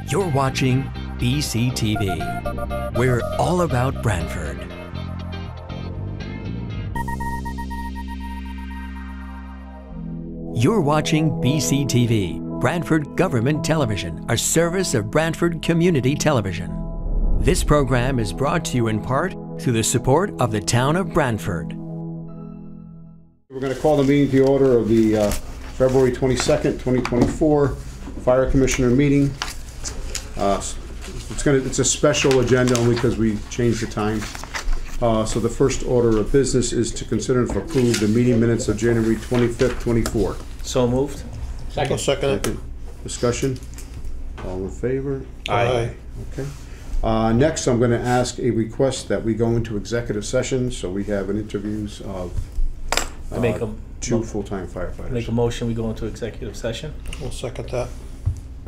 You're watching BCTV. We're all about Branford. You're watching BCTV, Branford Government Television, a service of Branford Community Television. This program is brought to you in part through the support of the town of Branford. We're going to call the meeting to order of the February 22nd, 2024 Fire Commissioner meeting. It's a special agenda only because we changed the time. So the first order of business is to consider and approve the meeting minutes of January 25th, 24. So moved. Second. Discussion. All in favor? Aye. Okay. Next, I'm going to ask a request that we go into executive session, so we have an interviews of two full-time firefighters. Make a motion, we go into executive session. We'll second that.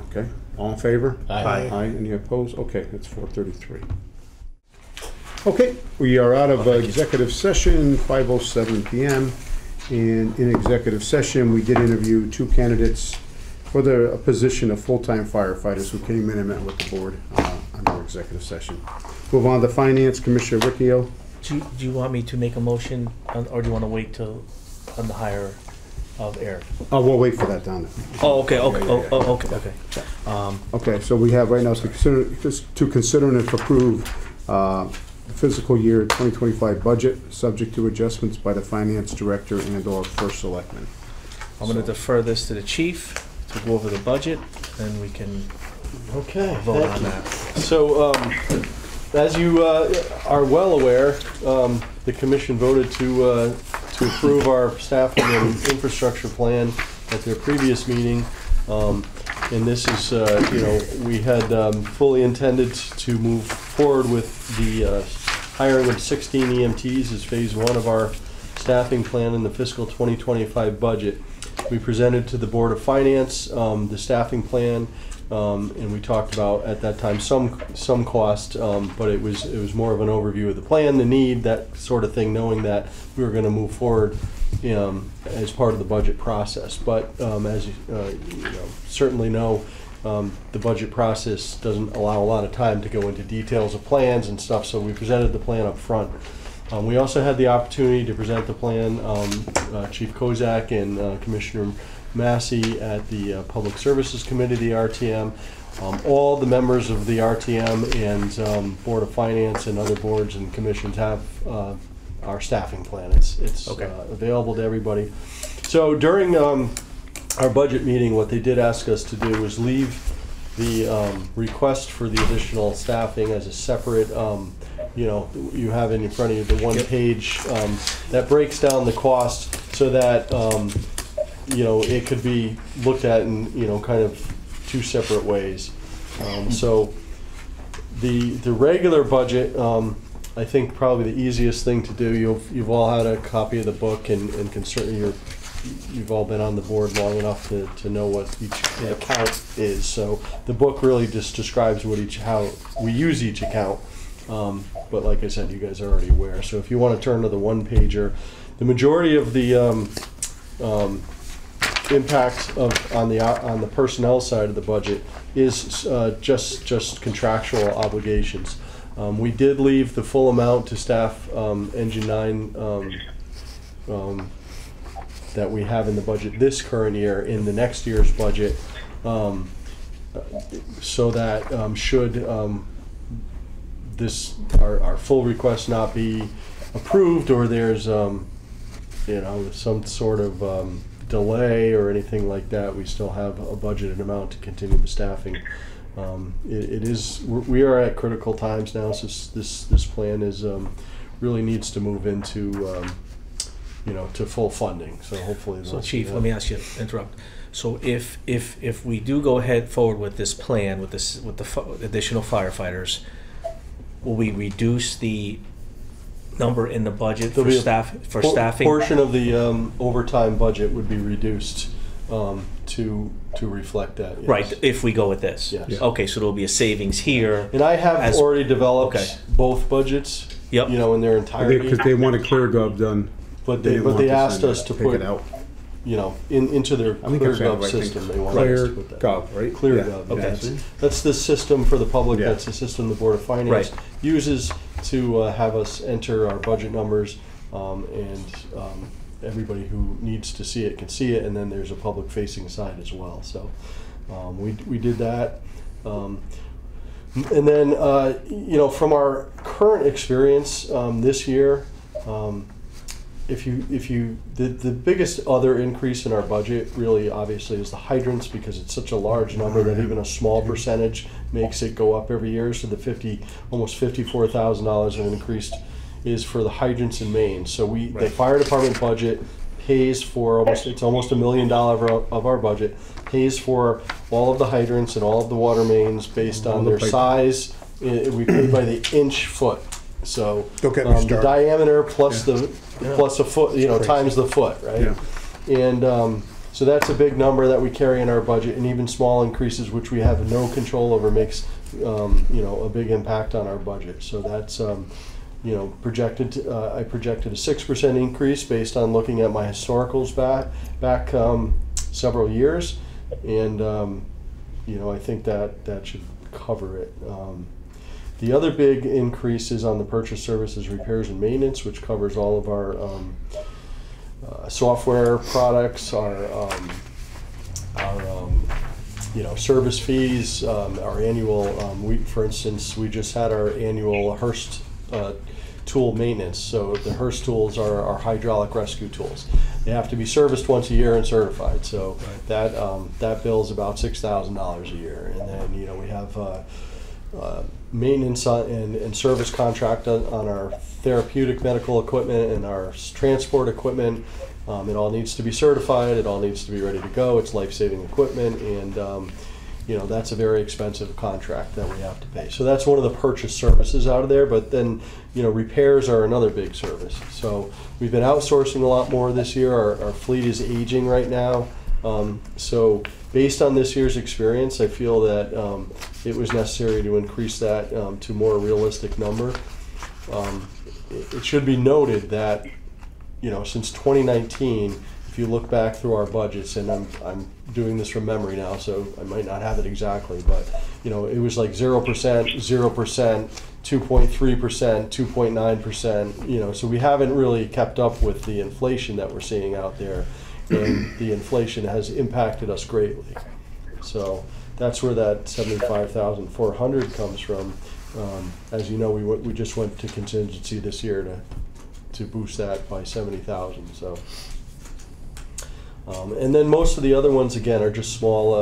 Okay. All in favor? Aye. Aye. Any opposed? Okay, it's 4:33. Okay, we are out of executive session, 5:07 p.m. And in executive session, we did interview two candidates for the position of full-time firefighters who came in and met with the board under executive session. Move on to Finance, Commissioner Riccio. Do you want me to make a motion, or do you want to wait till on the hire of Eric? Oh, we'll wait for that down there. Oh, okay. Okay. Yeah. Okay. Okay, so we have right now to consider and approve the fiscal year 2025 budget, subject to adjustments by the finance director and/or first selectman. I'm going to defer this to the chief to go over the budget, and we can vote on that. So, as you are well aware, the commission voted to approve our staffing and infrastructure plan at their previous meeting. And this is, we had fully intended to move forward with the hiring of 16 EMTs as phase one of our staffing plan in the fiscal 2025 budget. We presented to the Board of Finance the staffing plan, and we talked about at that time some cost, but it was more of an overview of the plan, the need, that sort of thing, knowing that we were going to move forward as part of the budget process. But as you certainly know, the budget process doesn't allow a lot of time to go into details of plans and stuff, so we presented the plan up front. We also had the opportunity to present the plan, Chief Kozak and Commissioner Massey at the Public Services Committee, the RTM. All the members of the RTM and Board of Finance and other boards and commissions have our staffing plan. It's available to everybody. So during our budget meeting, what they did ask us to do was leave the request for the additional staffing as a separate, you have in front of you the one page that breaks down the cost so that it could be looked at in kind of two separate ways. So the regular budget, I think probably the easiest thing to do. You've all had a copy of the book and can certainly you've all been on the board long enough to know what each account is. So the book really just describes how we use each account. But like I said, you guys are already aware. So if you want to turn to the one pager, the majority of the impact on the personnel side of the budget is just contractual obligations. We did leave the full amount to staff Engine 9 that we have in the budget this current year in the next year's budget, so that should our full request not be approved, or there's some sort of delay or anything like that, we still have a budgeted amount to continue the staffing. We are at critical times now, so this plan is really needs to move into to full funding. So hopefully. So Chief, let me ask you, interrupt. So if we do go ahead forward with this plan with the additional firefighters, will we reduce the number in the budget for staffing? Portion of the overtime budget would be reduced to reflect that. Yes. Right, if we go with this. Yes. Okay, so there'll be a savings here. And I have already developed both budgets. Yep. In their entirety. Because they want a clear gov done. But they asked us to take put it out. into their I think that's ClearGov right. system. They want us to put that. ClearGov, right? ClearGov, Yeah. okay. That's the system for the public. Yeah. That's the system the Board of Finance Right. uses to have us enter our budget numbers, and everybody who needs to see it can see it. And then there's a public-facing side as well. So we did that. And then, from our current experience this year, the biggest other increase in our budget really obviously is the hydrants, because it's such a large number that even a small percentage makes it go up every year. So the almost $54,000 of increase is for the hydrants and mains. So the fire department budget pays for almost $1 million of our budget, pays for all of the hydrants and all of the water mains based on their size. We pay by the inch foot. So the diameter plus plus a foot, times the foot, right? Yeah. And so that's a big number that we carry in our budget, and even small increases, which we have no control over, makes a big impact on our budget. So that's projected. I projected a 6% increase based on looking at my historicals back several years, and I think that should cover it. The other big increase is on the purchase services, repairs, and maintenance, which covers all of our software products, our service fees, our annual. For instance, we just had our annual Hearst tool maintenance. So the Hearst tools are our hydraulic rescue tools. They have to be serviced once a year and certified. So that bill is about $6,000 a year, and then we have. Maintenance and service contract on our therapeutic medical equipment and our transport equipment. It all needs to be certified. It all needs to be ready to go. It's life-saving equipment, and that's a very expensive contract that we have to pay. So that's one of the purchase services out of there. But then repairs are another big service. So we've been outsourcing a lot more this year. Our fleet is aging right now. So based on this year's experience, I feel that it was necessary to increase that to a more realistic number. It should be noted that since 2019, if you look back through our budgets, and I'm doing this from memory now, so I might not have it exactly, but it was like 0%, 0%, 2.3%, 2.9%. So we haven't really kept up with the inflation that we're seeing out there. And the inflation has impacted us greatly. So that's where that $75,400 comes from. As you know, we just went to contingency this year to boost that by $70,000. So, and then most of the other ones again are just small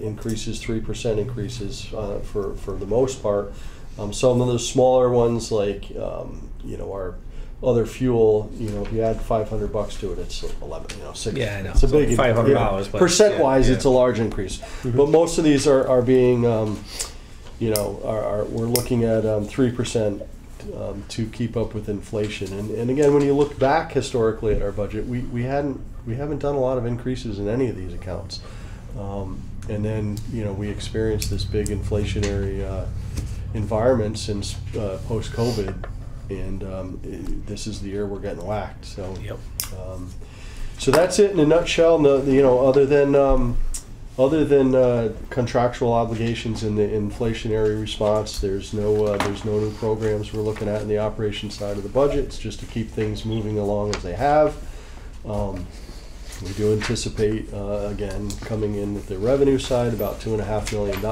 increases, 3% increases for the most part. Some of those smaller ones, like our other fuel, if you add $500 to it, it's 11, 6. Yeah, I know. It's a big $500, but percent-wise, it's a large increase. Mm-hmm. But most of these are being, we're looking at 3% to keep up with inflation. And again, when you look back historically at our budget, we haven't done a lot of increases in any of these accounts. And then we experienced this big inflationary environment since post-COVID. And this is the year we're getting whacked. So, so that's it in a nutshell. No, other than contractual obligations in the inflationary response, there's no new programs we're looking at in the operations side of the budget. It's just to keep things moving along as they have. We do anticipate again coming in with the revenue side about $2.5 million.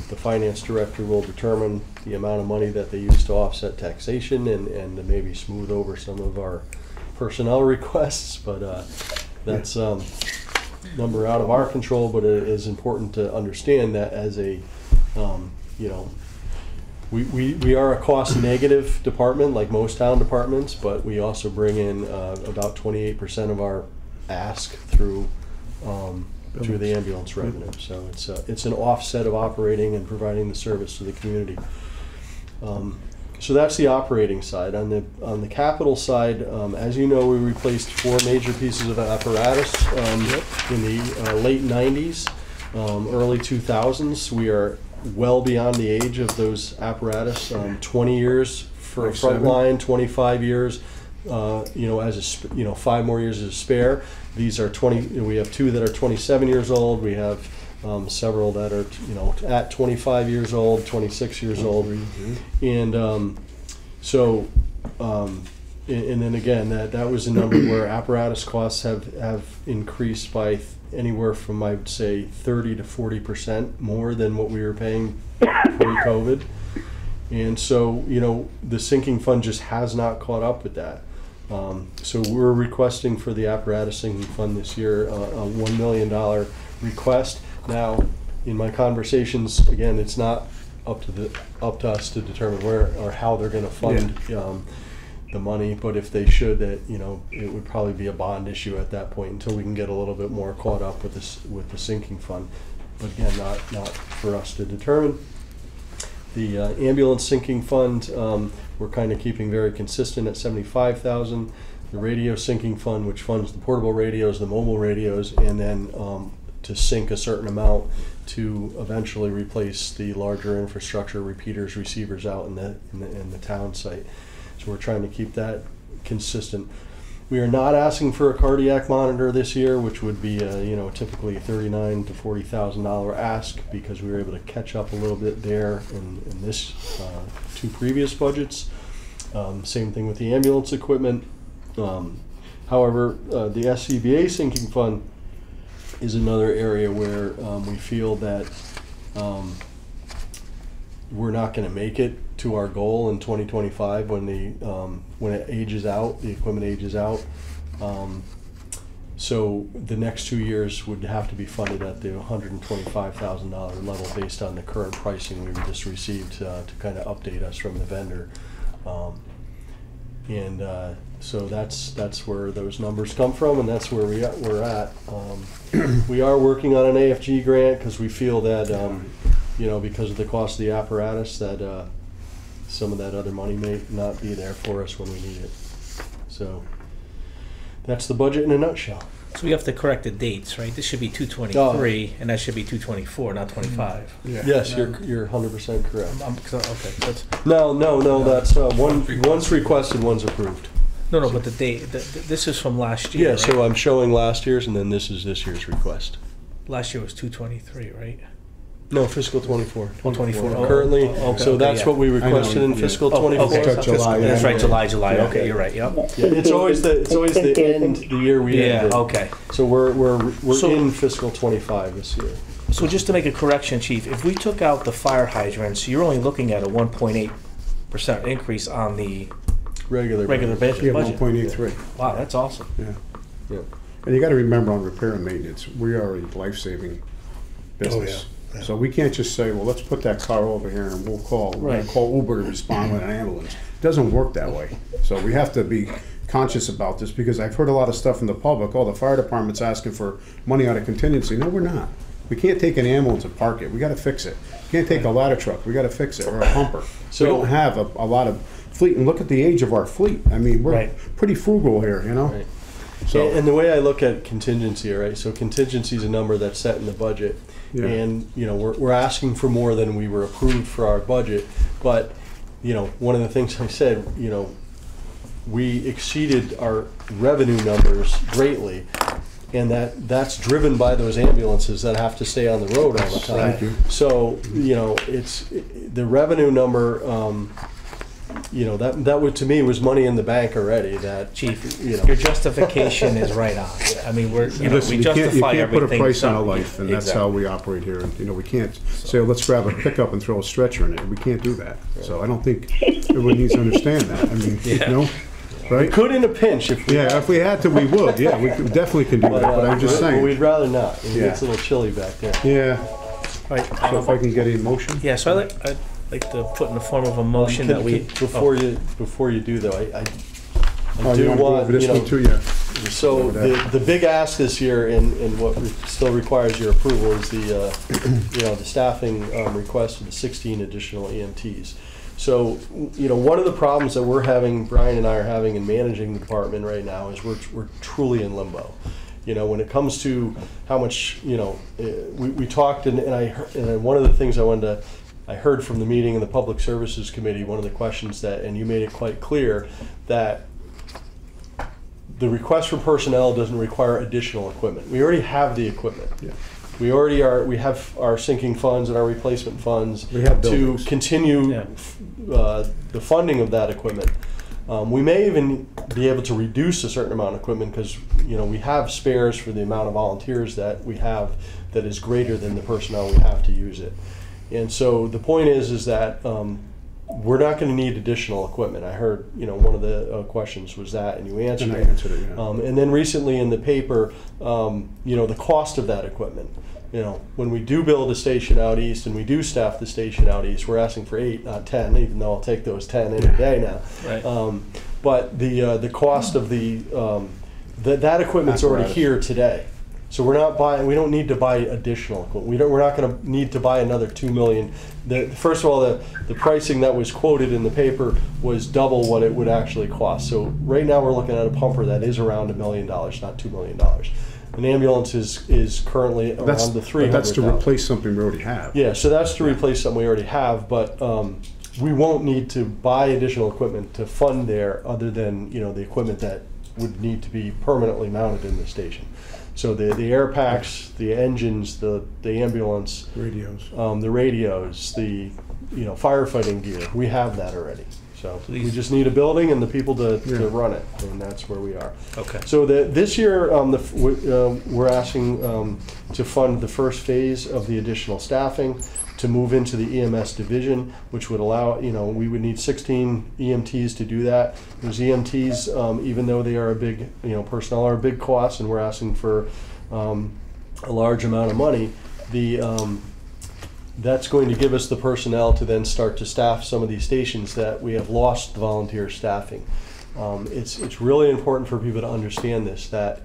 The finance director will determine the amount of money that they use to offset taxation and to maybe smooth over some of our personnel requests, but that's number out of our control. But it is important to understand that as a we are a cost negative department like most town departments, but we also bring in about 28% of our ask through the ambulance revenue. So it's an offset of operating and providing the service to the community. So that's the operating side. On the capital side, as you know, we replaced 4 major pieces of apparatus in the late 90s, early 2000s. We are well beyond the age of those apparatus. 20 years for a front line, 25 years as 5 more years as a spare. These are 20. We have 2 that are 27 years old. We have several that are at 25 years old, 26 years old, and so. And then again, that was a number where apparatus costs have increased by anywhere from, I would say, 30 to 40% more than what we were paying pre-COVID. And so, the sinking fund just has not caught up with that. So we're requesting for the apparatus sinking fund this year a $1 million request. Now, in my conversations, again, it's not up to us to determine where or how they're going to fund the money, but if they should, that it would probably be a bond issue at that point until we can get a little bit more caught up with this with the sinking fund. But again, not for us to determine. The ambulance sinking fund, we're kind of keeping very consistent at $75,000. The radio sinking fund, which funds the portable radios, the mobile radios, and then to sink a certain amount to eventually replace the larger infrastructure repeaters, receivers out in the town site. So we're trying to keep that consistent. We are not asking for a cardiac monitor this year, which would be typically a $39,000 to $40,000 ask, because we were able to catch up a little bit there in this 2 previous budgets. Same thing with the ambulance equipment. However, the SCBA sinking fund is another area where we feel that we're not going to make it to our goal in 2025 when it ages out, the equipment ages out. So the next 2 years would have to be funded at the $125,000 level based on the current pricing we just received to kind of update us from the vendor. So that's where those numbers come from, and that's where we're at. We are working on an AFG grant because we feel that because of the cost of the apparatus, that some of that other money may not be there for us when we need it. So that's the budget in a nutshell. So we have to correct the dates, right? This should be 223, and that should be 224, not 25. Yeah. Yes, you're 100% correct. Okay, that's No. That's one's requested, one's approved. no, but the date. This is from last year. Yeah, right? so I'm showing last year's, and then this is this year's request. Last year was 223, right? No, fiscal 24. 24. Currently, okay, so that's yeah. what we requested in yeah. fiscal Oh, 24. okay. July, That's right, July. Yeah. Okay, you're right. Yep. Yeah, it's always the end, the year we Yeah. ended. Okay. So we're So- in fiscal 25 this year. So just to make a correction, Chief, if we took out the fire hydrants, you're only looking at a 1.8% increase on the Regular budget. Yeah, 1.83. Wow, that's awesome. Yeah. Yeah. And you got to remember, on repair and maintenance, we are a life-saving business. So we can't just say, well, let's put that car over here and we're Right. gonna call Uber to respond with an ambulance. It doesn't work that way. So we have to be conscious about this, because I've heard a lot of stuff from the public. Oh, the fire department's asking for money out of contingency. No, we're not. We can't take an ambulance and park it. We got to fix it. We can't take a ladder truck. We got to fix it, or a pumper. So- we don't have a lot of fleet. And look at the age of our fleet. I mean, we're Right. pretty frugal here, Right. So And the way I look at contingency, right? So contingency is a number that's set in the budget, Yeah. and we're asking for more than we were approved for our budget. But one of the things I said, we exceeded our revenue numbers greatly, and that's driven by those ambulances that have to stay on the road all the time. Thank you. So it's the revenue number. That would, to me, was money in the bank already. That Chief, your justification is right on. I mean, Listen, we you justify can't put a everything. price on a life, and that's how Exactly. we operate here. And we can't say, oh, let's grab a pickup and throw a stretcher in it. We can't do that. So I don't think everyone needs to understand that. I mean, Yeah. we right? could in a pinch if we. Yeah, if we had to, we would. Yeah, we definitely can do that. But I'm just saying. We'd rather not. It Yeah. gets a little chilly back there. Yeah. Right. So if I can get a motion. Yeah, so I'd like to put in the form of a motion that we. Before you do though, I Oh, do you want to go want over this one too? Yeah. So Over that. the big ask this year, and what still requires your approval, is the staffing request for the 16 additional EMTs. So one of the problems that we're having, Brian and I are having in managing the department right now, is we're truly in limbo. When it comes to how much we talked, and one of the things I heard from the meeting in the Public Services Committee, one of the questions and you made it quite clear that the request for personnel doesn't require additional equipment. We already have the equipment. Yeah. We have our sinking funds and our replacement funds We have to buildings. continue Yeah. the funding of that equipment. We may even be able to reduce a certain amount of equipment because, you know, we have spares for the amount of volunteers that we have that is greater than the personnel we have to use it. And so the point is that we're not going to need additional equipment. I heard, you know, one of the questions was that, and you answered And I it. answered it, yeah. And then recently in the paper, you know, the cost of that equipment. You know, when we do build a station out east and we do staff the station out east, we're asking for 8, not 10, even though I'll take those 10 any day now. Right. But the cost of that equipment's already Apparatus. here today. So we're not buying. We don't need to buy additional equipment. We're not going to need to buy another $2 million. First of all, the pricing that was quoted in the paper was double what it would actually cost. So right now we're looking at a pumper that is around $1 million, not $2 million. An ambulance is currently around the $300,000. But that's to replace something we already have. Yeah, so that's to replace something we already have, but we won't need to buy additional equipment to fund there other than, you know, the equipment that would need to be permanently mounted in the station. So the air packs, the engines, the ambulance, Radios. the radios, the, you know, firefighting gear, we have that already. So we Please. just need a building and the people to Yeah. run it, and that's where we are. Okay. So this year, we're asking to fund the first phase of the additional staffing to move into the EMS division, which would allow, you know, we would need 16 EMTs to do that. Those EMTs, even though they are a big, you know, personnel are a big cost, and we're asking for a large amount of money, that's going to give us the personnel to then start to staff some of these stations that we have lost volunteer staffing. It's really important for people to understand this, that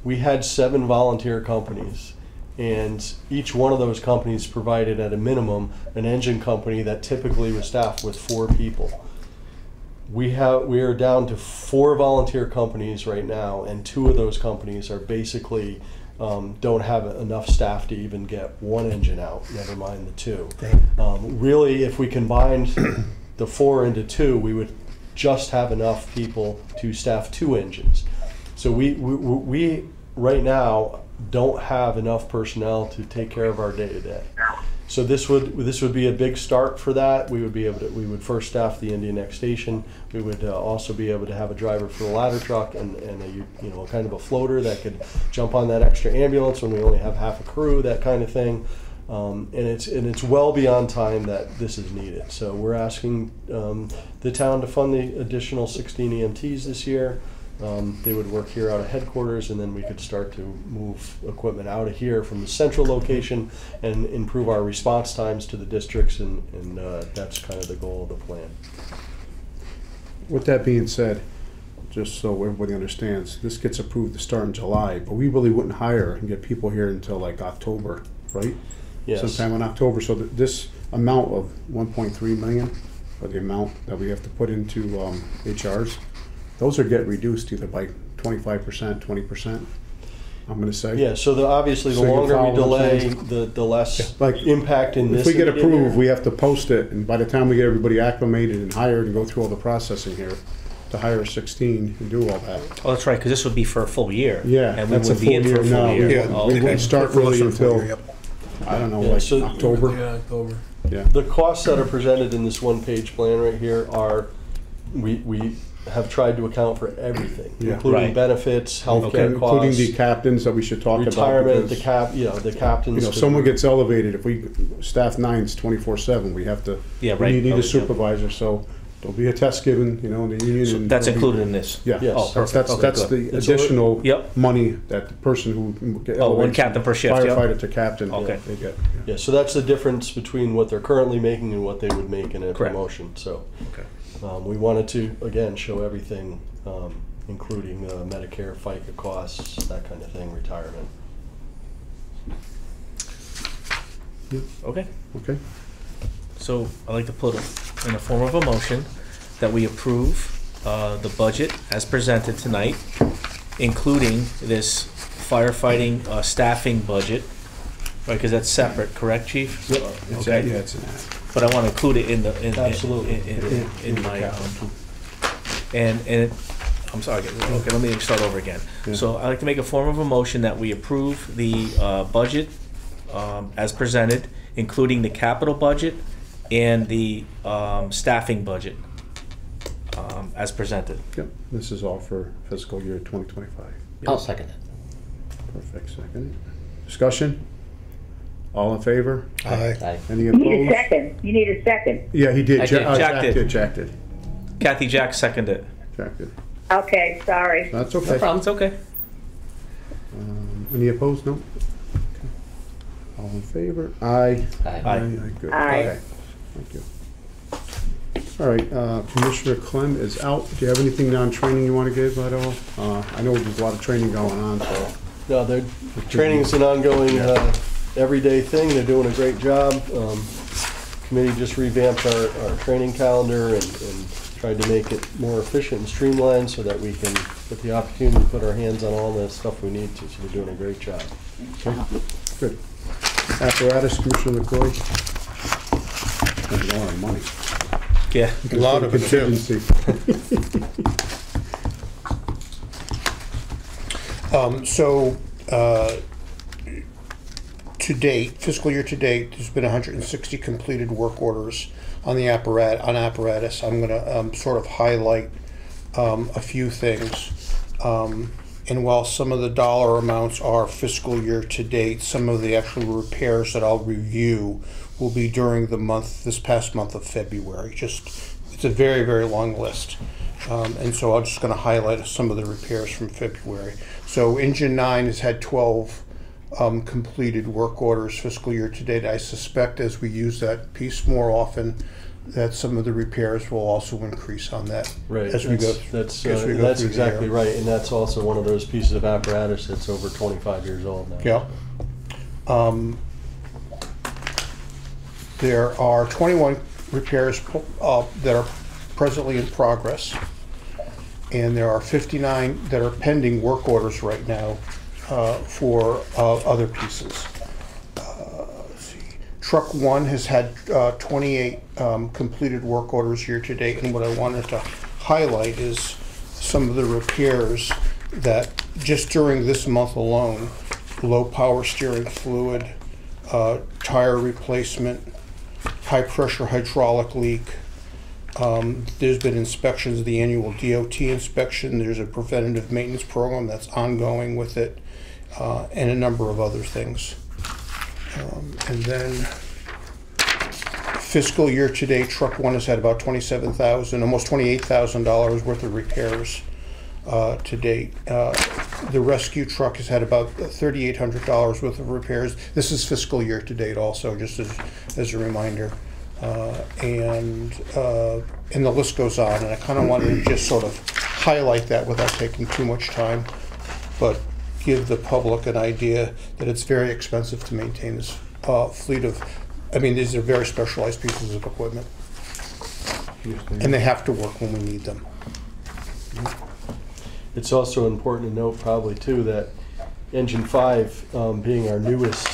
we had 7 volunteer companies, and each one of those companies provided at a minimum an engine company that typically was staffed with 4 people. We are down to 4 volunteer companies right now, and 2 of those companies are basically don't have enough staff to even get 1 engine out, never mind the 2. Really, if we combined the 4 into 2, we would just have enough people to staff 2 engines. So we right now don't have enough personnel to take care of our day-to-day. So this would be a big start for that. We would first staff the Indian Neck station. We would also be able to have a driver for the ladder truck and a, you know, kind of a floater that could jump on that extra ambulance when we only have half a crew, that kind of thing. And it's well beyond time that this is needed. So we're asking the town to fund the additional 16 EMTs this year. They would work here out of headquarters, and then we could start to move equipment out of here from the central location and improve our response times to the districts, and that's kind of the goal of the plan. With that being said, just so everybody understands, this gets approved to start in July, but we really wouldn't hire and get people here until like October, right? Yes. Sometime in October. So this amount of 1.3 million, or the amount that we have to put into HRs, those are get reduced either by 25%, 20%, I'm gonna say. Yeah, so obviously the So you longer we follow what I'm delay, saying? the less Like, impact in this. If we get immediate approved, year. we have to post it, and by the time we get everybody acclimated and hired and go through all the processing here, to hire 16 and do all that. Oh, that's right, because this would be for a full year. Yeah, And we that's a would be in full for a year. full No, year. we Oh, wouldn't okay. start really until, I don't know, Yeah, like so- October. October. Yeah. The costs that are presented in this one-page plan right here are, we have tried to account for everything, Yeah. including Right. benefits, healthcare Including costs, the captains that we should talk about. retirement, the because, the captains. You know, if someone gets elevated, if we staff 9s 24/7, we have to, Yeah, we right. need Oh, a yeah. supervisor, so there'll be a test given, you know, in the union. So and that's there'll be- included in this? Yeah, Yes. Oh, perfect. that's Okay, good. the It's additional Yep. money that the person who get Oh, one elevated captain per shift, yeah. firefighter to captain, Okay. they get. Yeah, so that's the difference between what they're currently making and what they would make in a Correct. promotion, so. Okay. We wanted to, again, show everything, including Medicare, FICA costs, that kind of thing, retirement. Okay, Okay, so I'd like to put in a form of a motion that we approve the budget as presented tonight, including this firefighting staffing budget, right, because that's separate, correct, Chief? it's, Okay. yeah, it's an ad. But I want to include it in the, Absolutely. in my, capital. and I'm sorry, okay, let me start over again. Yeah. So I'd like to make a form of a motion that we approve the budget as presented, including the capital budget and the staffing budget as presented. Yep, this is all for fiscal year 2025. I'll second it. Perfect, second. Discussion? All in favor? Aye. Aye. Any You need a opposed? second. You need a second. Yeah, he did. I did. Jack did. Jack did. Kathy Jack seconded it. Jack did. Okay, sorry. That's No okay. problem, it's okay. Any opposed? No? Okay. All in favor? Aye. Aye. Aye. Good. Aye. Okay. Thank you. All right, Commissioner Clem is out. Do you have anything on training you want to give at all? I know there's a lot of training going on, so. No, their training is an ongoing, everyday thing. They're doing a great job. Committee just revamped our training calendar and tried to make it more efficient and streamlined so that we can get the opportunity to put our hands on all the stuff we need to. So they're doing a great job. Good. Apparatus, Commissioner LaCroy. Spent a lot of money. Yeah. A lot of it, too. Contingency. To date, fiscal year to date, there's been 160 completed work orders on the apparatus. I'm gonna sort of highlight a few things. And while some of the dollar amounts are fiscal year to date, some of the actual repairs that I'll review will be during this past month of February. It's a very, very long list. And so I'm just gonna highlight some of the repairs from February. So Engine 9 has had 12 completed work orders fiscal year to date. I suspect as we use that piece more often, that some of the repairs will also increase on that. Right. As we go. That's through the exactly year. right, and that's also one of those pieces of apparatus that's over 25 years old now. Yeah. There are 21 repairs that are presently in progress, and there are 59 that are pending work orders right now for other pieces. Let's see. Truck 1 has had 28 completed work orders year to date, and what I wanted to highlight is some of the repairs that just during this month alone, low power steering fluid, tire replacement, high pressure hydraulic leak. There's been inspections of the annual DOT inspection. There's a preventative maintenance program that's ongoing with it, and a number of other things. And then fiscal year to date, Truck 1 has had about $27,000, almost $28,000 worth of repairs to date. The rescue truck has had about $3,800 worth of repairs. This is fiscal year to date also, just as a reminder. And the list goes on, and I kind of wanted to just sort of highlight that without taking too much time, but give the public an idea that it's very expensive to maintain this fleet of, these are very specialized pieces of equipment, and they have to work when we need them. It's also important to note probably too that Engine 5, being our newest,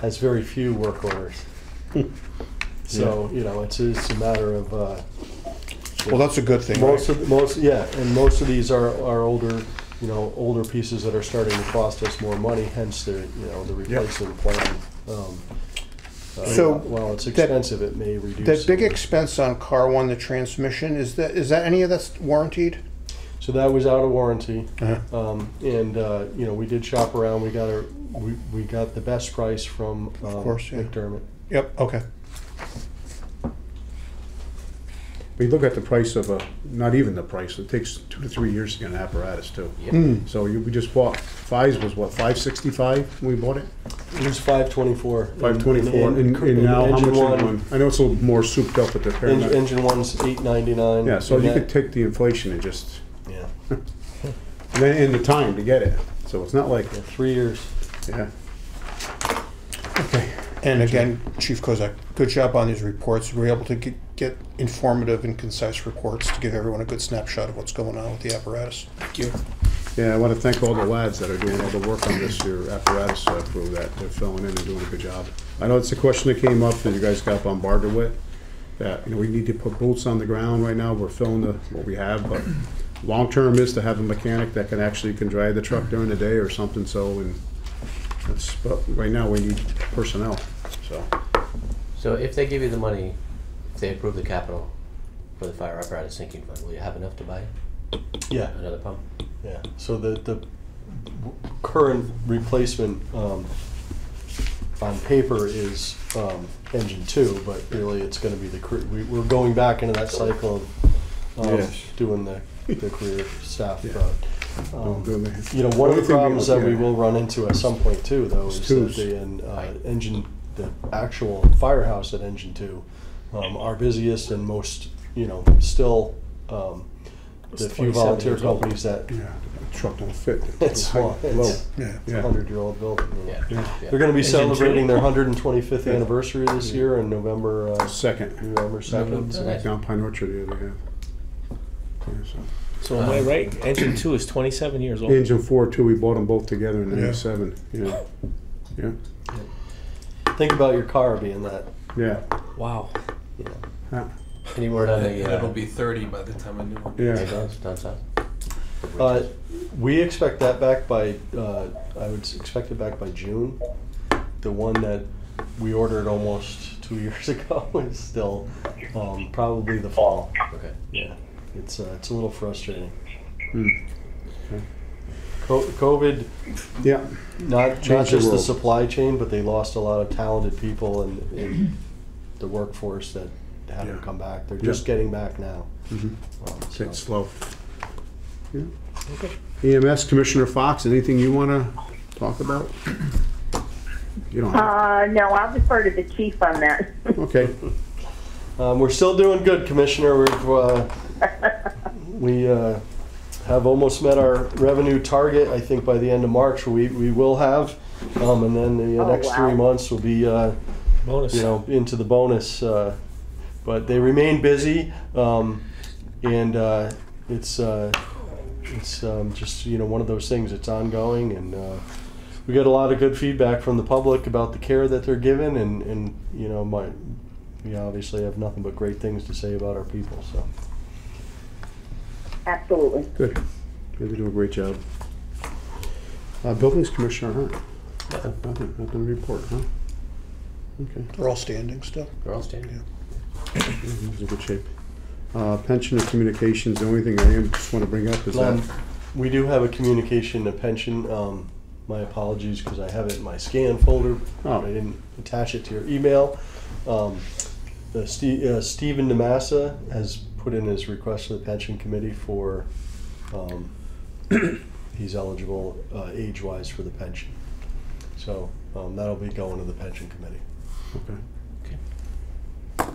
has very few work orders. So, it's a matter of, Well, that's a good thing, most right? and most of these are older, older pieces that are starting to cost us more money, hence the replacement plan. So while it's expensive, it may reduce. That big expense on car 1, the transmission, is that any of that's warranted? So that was out of warranty, Uh-huh. and we did shop around. We got the best price from course, yeah. McDermott. Yep, okay. But you look at the price of not even the price, it takes 2 to 3 years to get an apparatus too. Yep. So we just bought, Fives was what, $565 when we bought it? It was $524. $524, and now how much is one? I know it's a little more souped up with the paramedic. Engine 1's $899. Yeah, so and you that- could take the inflation and just, Yeah, and the time to get it. So it's not like, 3 years. yeah. Okay. And again, Chief Kozak, good job on these reports. We're able to get informative and concise reports to give everyone a good snapshot of what's going on with the apparatus. Thank you. Yeah, I want to thank all the lads that are doing all the work on this, your apparatus crew that they're filling in and doing a good job. I know it's a question that came up that you guys got bombarded with, that we need to put boots on the ground right now. We're filling what we have, but long-term is to have a mechanic that can drive the truck during the day or something, so, and that's, but right now we need personnel, so. So if they give you the money, if they approve the capital for the fire apparatus sinking fund, will you have enough to buy Yeah, another pump? yeah. So the current replacement on paper is engine 2, but really it's going to be we're going back into that cycle of Yes. doing the career staff. Yeah. One of the problems that we will run into at some point too, though, is that the actual firehouse at engine 2, our busiest and most, still the few 27 volunteer years old. companies that Yeah, the truck don't fit. it's small. Low. Yeah. It's a 100-year-old building. Yeah. Yeah. They're going to be Engine celebrating two? their 125th Yeah. anniversary this year on November Second. 2nd. So nice. Down Pine Orchard, yeah, they have. Yeah, so. So am I right? Engine 2 is 27 years old. Engine 4 too, we bought them both together in Yeah. '87, yeah. Yeah, Think about your car being that. yeah, Wow. yeah, Any word on the? It'll be 30 by the time a new one. yeah. Down south. We expect that back by, I would expect it back by June. The one that we ordered almost 2 years ago is still probably the fall. Okay. Yeah, it's a little frustrating. Hmm. COVID, Yeah, not Changed the just the world. supply chain, but they lost a lot of talented people in the workforce that haven't Yeah. come back. They're Yeah. just getting back now. take it slow. Yeah. EMS, Commissioner Fox, anything you want to talk about? You don't have No, I'll defer to the chief on that. to. Okay, We're still doing good, Commissioner. We have almost met our revenue target. I think by the end of March we will have, and then the Oh, next wow. 3 months will be Bonus. into the bonus. But they remain busy, and it's just one of those things. It's ongoing, and we get a lot of good feedback from the public about the care that they're given, and we obviously have nothing but great things to say about our people. So. Absolutely. good. They do a great job. Buildings Commissioner, huh? Nothing to report, huh? Okay, They're all standing still. We're all standing. he's in good shape. Pension and communications, the only thing I just want to bring up is that, We do have a communication, a pension. My apologies because I have it in my scan folder. Oh. I didn't attach it to your email. Stephen DeMassa has put in his request to the pension committee for, he's eligible age-wise for the pension. So that'll be going to the pension committee. okay. Okay.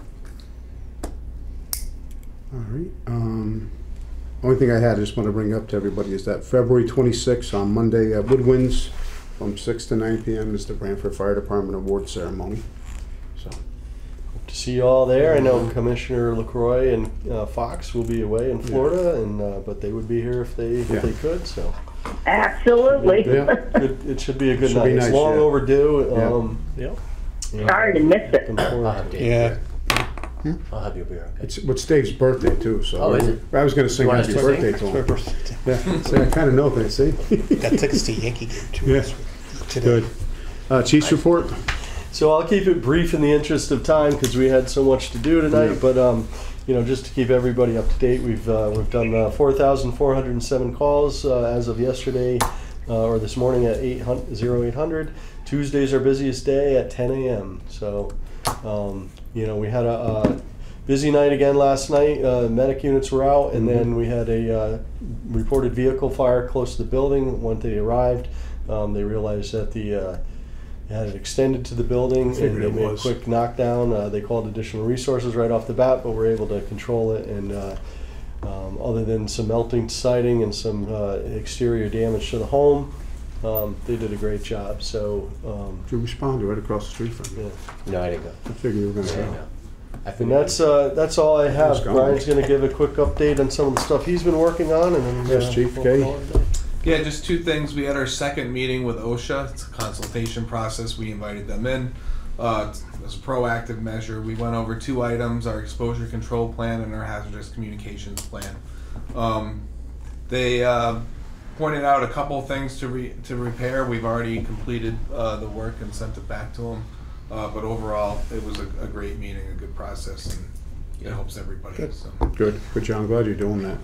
All right. Only thing I had, I just want to bring up to everybody is that February 26th on Monday at Woodwinds from 6 to 9 p.m. is the Branford Fire Department Award Ceremony. So, Hope to see you all there. I know Commissioner LaCroix and Fox will be away in Florida, and but they would be here if they could. So Absolutely. Yeah. it should be a good Should night. be It's nice, long yeah. overdue. Yep. Sorry to miss it. Looking forward I'll to have it. Dave. Yeah. I'll have you be here. Okay. it's Dave's birthday too. So Oh, is it? I was going to sing You want us happy to sing? birthday to It's my him. birthday. Yeah, so I kind of know things. See, Got tickets to Yankee game too. Yeah. Today. good. Chief's report. So I'll keep it brief in the interest of time because we had so much to do tonight. Yeah. But just to keep everybody up to date, we've done 4,407 calls as of yesterday or this morning at 0800. Tuesday's our busiest day at 10 a.m. So we had a busy night again last night. Medic units were out, and then we had a reported vehicle fire close to the building. When they arrived, they realized that it had extended to the building, figured and they it made a was. quick knockdown. They called additional resources right off the bat, but were able to control it. And other than some melting siding and some exterior damage to the home, they did a great job. So, You responded right across the street from me. yeah. No, I didn't go. I figured you were going to I didn't go. go. I And figured that's all I have. Let's go. Brian's going to give a quick update on some of the stuff he's been working on, and then Yes, Chief. we'll Kay. call it a day. Yeah, just two things. We had our second meeting with OSHA. It's a consultation process. We invited them in. As a proactive measure, we went over 2 items, our exposure control plan and our hazardous communications plan. They pointed out a couple things to repair. We've already completed the work and sent it back to them. But overall, it was a great meeting, a good process, and it helps everybody. Good. So. Good, John. Glad you're doing that.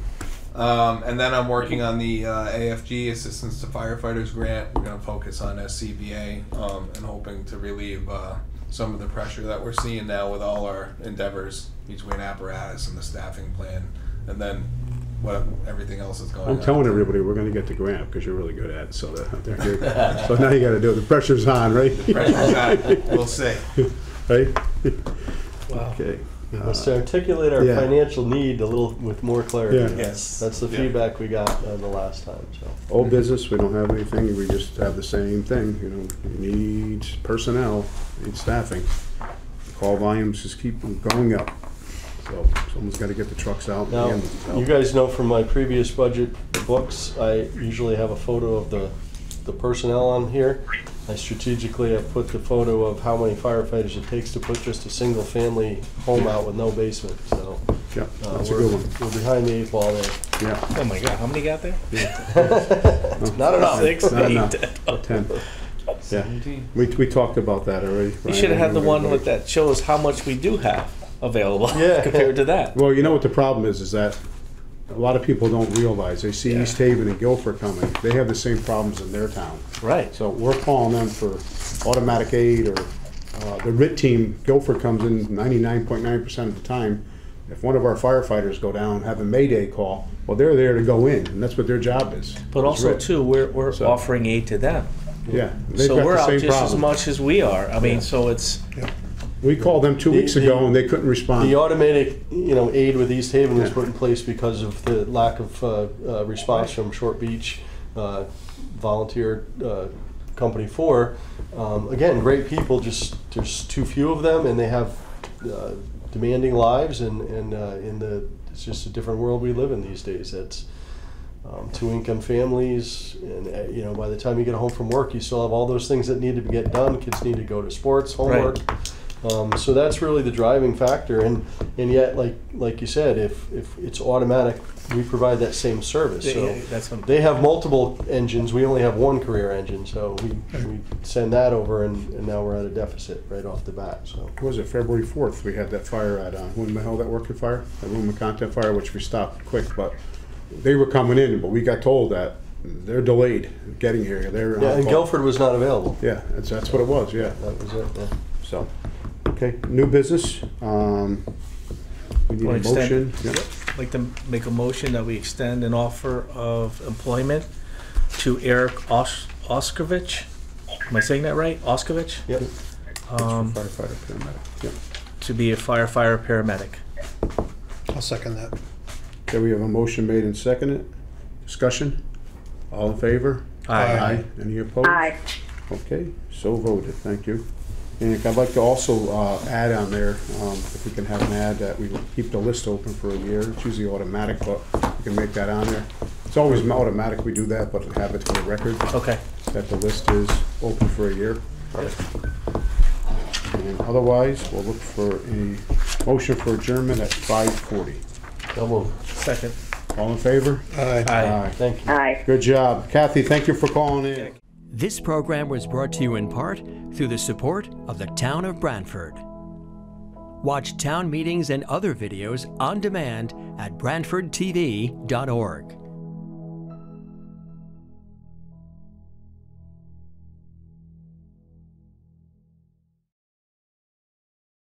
And then I'm working on the AFG Assistance to Firefighters grant. We're going to focus on SCBA and hoping to relieve some of the pressure that we're seeing now with all our endeavors between apparatus and the staffing plan, and then everything else is going on. I'm telling everybody we're going to get the grant because you're really good at it. So, so now you got to do it. The pressure's on, right? Pressure's on. We'll see. Right? Wow. Okay. We must articulate our yeah. financial need a little with more clarity. Yeah. Yes. That's the feedback we got the last time. So. Old business, we don't have anything. We just have the same thing. You know, you need personnel, need staffing. Call volumes just keep going up. So someone's got to get the trucks out. Now, you guys know from my previous budget books, I usually have a photo of the personnel on here. I strategically have put the photo of how many firefighters it takes to put just a single family home out with no basement. So yeah, that's a good one. We're behind the 8 ball there. Yeah. Oh my God, how many got there? Not enough. 6, Not 8, enough. 10. 10. Yeah, 17. we talked about that already. You should have had the one with that shows how much we do have available compared to that. Well, you know what the problem is that a lot of people don't realize. They see East Haven and Guilford coming. They have the same problems in their town. Right. So we're calling them for automatic aid, or the RIT team. Guilford comes in 99.9% of the time. If one of our firefighters go down, have a Mayday call, well, they're there to go in, and that's what their job is. But also, RIT. too, we're offering aid to them. Yeah, they've So got we're the out same just as problem. much as we are. I mean, so it's... We called them 2 weeks ago, and they couldn't respond. The automatic, aid with East Haven was Yeah. put in place because of the lack of response from Short Beach volunteer company 4. Again, great people. Just there's too few of them, and they have demanding lives, and it's just a different world we live in these days. It's 2-income families, and by the time you get home from work, you still have all those things that need to get done. Kids need to go to sports, homework. Right. So that's really the driving factor, and yet, like you said, if it's automatic, we provide that same service. So that's what they have multiple engines. We only have one career engine, so we send that over, and now we're at a deficit right off the bat. So What was it, February 4th, we had that fire at, when the hell that working fire? That room of content fire, which we stopped quick, but they were coming in, but we got told that they're delayed getting here. They're yeah, on and call. Guilford was not available. Yeah, that's what it was, yeah. That was it. Yeah. So, okay, new business. We need Wanna a motion. extend- Yep. I'd like to make a motion that we extend an offer of employment to Eric Oskovich. Am I saying that right? Oskovich? Yep. Firefighter, paramedic. Yep. To be a firefighter paramedic. I'll second that. Okay, we have a motion made and seconded. Discussion? All in favor? Aye. Any opposed? Aye. Okay, so voted, thank you. And I'd like to also add on there, if we can have an ad that we keep the list open for a year. It's usually automatic, but we can make that on there. It's always automatic we do that, but have it for the record Okay. that the list is open for a year. And otherwise, we'll look for a motion for adjournment at 5:40. So moved. Second. All in favor? Aye. Aye. Thank you. Aye. Good job. Kathy, thank you for calling in. This program was brought to you in part through the support of the Town of Branford. Watch town meetings and other videos on demand at BranfordTV.org.